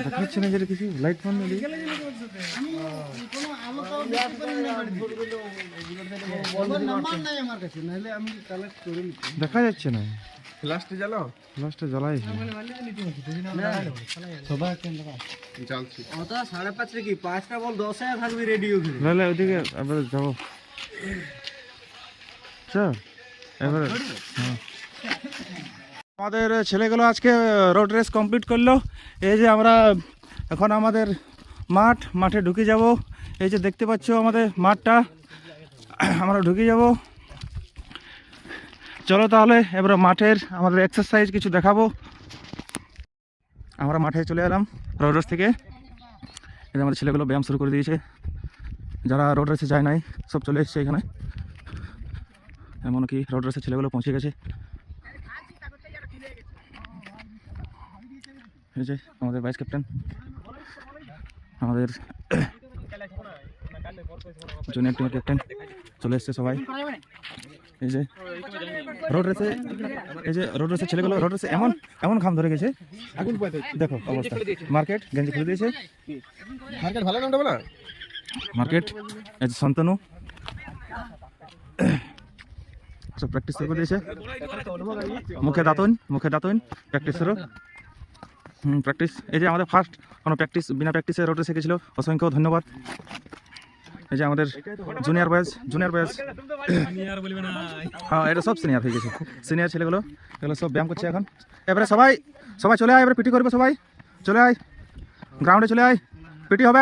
দেখাচ্ছে না যেটা কিছু লাইট ফোন দেখা যাচ্ছে না। লাস্টে জ্বালাও, লাস্টে জ্বালাই ওটা 5:30 কি 5টা বল 10 থাকবি রেডি ওখানে। নাহলে ওইদিকে এবারে যাবো চল এবারে। হ্যাঁ আমাদের ছেলেগুলো আজকে রোড রেস কমপ্লিট করলো। এই যে আমরা এখন আমাদের মাঠে ঢুকে যাব। এই যে দেখতে পাচ্ছ আমাদের মাঠটা, আমরা ঢুকে যাব। চলো তাহলে এবার মাঠের আমাদের এক্সারসাইজ কিছু দেখাবো। আমরা মাঠে চলে এলাম রোড রেস থেকে। এই যে আমাদের ছেলেগুলো ব্যায়াম শুরু করে দিয়েছে, যারা রোড রেসে যায় নাই সব চলে এসছে এখানে। এমনকি রোড রেসের ছেলেগুলো পৌঁছে গেছে। এই যে আমাদের ভাইস ক্যাপ্টেন, আমাদের জুনিয়র টিমের ক্যাপ্টেন চলে এসছে সবাই। এই যে রোড রেসের ছেলেগুলো রোড রেসে এমন ঘাম ধরে গেছে, দেখো অবস্থা। মার্কেট গেঞ্জি খুলে দিয়েছে, মার্কেট ভালো নামটা বলা মার্কেট। এই যে শান্তনু সব প্র্যাকটিস শুরু করে দিয়েছে। মুখে দাঁতন প্র্যাকটিস শুরু। প্র্যাকটিস। এই যে আমাদের ফার্স্ট কোনো বিনা প্র্যাকটিসে রোড রেসে গেছিলো, অসংখ্য ধন্যবাদ। এই যে আমাদের জুনিয়র বয়েজ হ্যাঁ এটা সব সিনিয়র হয়ে গেছে। সিনিয়র ছেলেগুলো এগুলো সব ব্যায়াম করছে এখন। এবারে সবাই চলে আয়, এবারে পিটি করবে সবাই। চলে আয় গ্রাউন্ডে, চলে আয়, পিটি হবে।